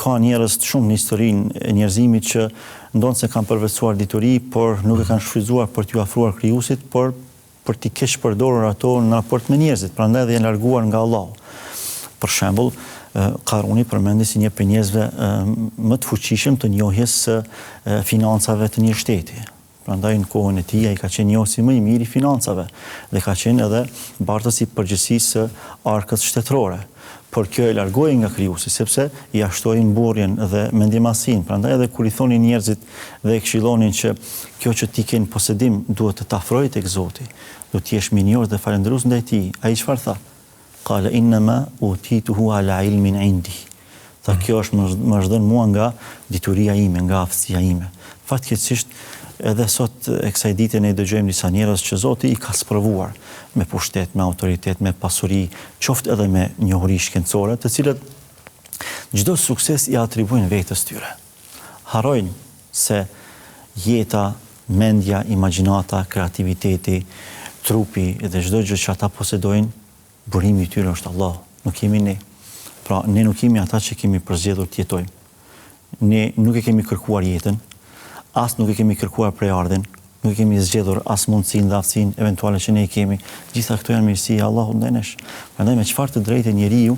ka njerëz të shumë në historinë e njerëzimit që ndonë se kanë përvecuar dituri, por nuk e kanë shfrytzuar për t'ju afruar krijuesit, por për t'i keq përdorur ato në raport me njerëzit, prandaj dhe janë larguar nga Allahu. Për shembull, Karuni përmendi si një prej njerëzve më të fuqishëm të njohjes së financave të një shteti. Prandaj në kohën e tij ai ka qenë njohur si më i miri i financave dhe ka qenë edhe bartës i përgjithësisë së arkës shtetërore. Por kjo e largoi nga krijuesi sepse i ashtoi mburrjen dhe mendjemasin. Prandaj edhe kur i thonin njerëzit dhe e këshillonin që kjo që ti ke në posedim duhet të t'afrojë tek Zoti, duhet të jesh minjor dhe falendërues ndaj tij. Ai çfarë tha? Qala innama utituhu ala ilmin indi. Tha kjo është më është dhënë mua nga dituria ime, nga aftësia ime. Fatkeqësisht edhe sot e kësaj dite ne dëgjojmë disa njerëz që Zoti i ka sprovuar me pushtet, me autoritet, me pasuri, qoftë edhe me njohuri shkencore, të cilët çdo sukses i atribuojnë vetes tyre. Harrojnë se jeta, mendja, imagjinata, kreativiteti, trupi dhe çdo gjë që ata posedojnë, burimi i tyre është Allahu, nuk jemi ne. Pra ne nuk jemi ata që kemi përzgjedhur të jetojmë. Ne nuk e kemi kërkuar jetën, as nuk e kemi kërkuar prejardhjen, nuk e kemi zgjedhur as mundësinë dhe aftësinë eventuale që ne i kemi. Gjitha këto janë mirësi e Allahut ndaj nesh. Prandaj me çfarë të drejtë njeriu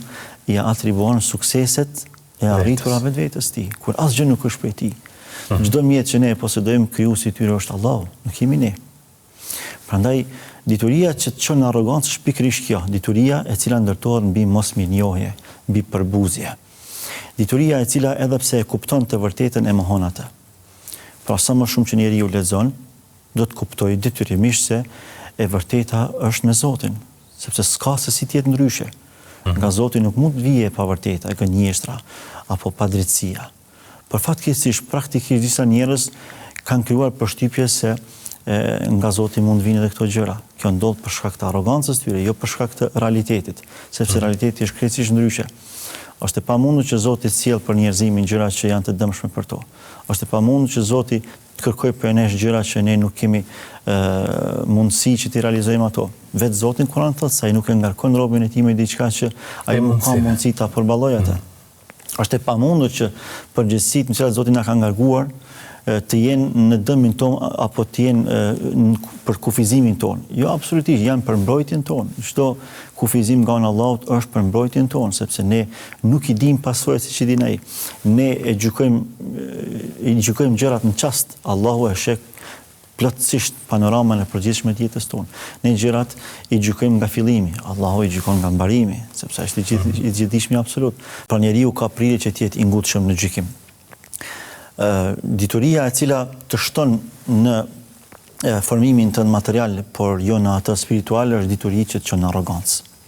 i atribuon sukseset e arritura vetvetes tij, kur asgjë nuk është prej tij. Çdo mjet që ne e posedojmë, krijuesi i tyre është Allahu, nuk jemi ne. Prandaj dituria që të çon në arrogancë është pikërisht kjo, dituria e cila ndërtohet mbi mosmirënjohje, mbi përbuzje. Dituria e cila edhe pse e kupton të vërtetën e mohon atë. Pra sa më shumë që njeriu lexon, do të kuptojë detyrimisht se e vërteta është me Zotin, sepse s'ka se si tjetë ndryshe. Nga Zoti nuk mund të vijë e pavërteta, e gënjeshtra apo padrejtësia. Por fatkeqësisht praktikisht disa njerëz kanë krijuar përshtypje se nga Zoti mund vinë edhe këto gjëra. Kjo ndodh për shkak të arrogancës tyre, jo për shkak të realitetit, sepse realiteti është krejtësisht ndryshe. Është e pamundur që Zoti të sjellë për njerëzimin gjëra që janë të dëmshme për to. Është e pamundur që Zoti të kërkojë për nesh gjëra që ne nuk kemi mundësi që t'i realizojmë ato. Vetë Zoti në Kur'an thotë se ai nuk e ngarkon robën e tij me diçka që ai nuk ka mundësi ta përballojë atë. Është e pamundur që përgjegjësitë në cilat Zoti na ka ngarkuar të jenë në dëmin tonë apo të jenë për kufizimin tonë. Jo, absolutisht, janë për mbrojtjen tonë. Çdo kufizim nga ana Allahut është për mbrojtjen tonë, sepse ne nuk i dim pasojat siç i din ai. Ne e gjykojmë gjërat në çast. Allahu e sheh plotësisht panoramën e përgjithshme të jetës tonë. Ne gjërat i gjykojmë nga fillimi, Allahu i gjykon nga mbarimi, sepse është i gjithdijshmi absolut. Pra njeriu ka prirje që të jetë i ngutshëm në gjykim. Dituria e cila të shton në formimin të material, por jo në atë spiritual, është dituri që të çon në arrogancë.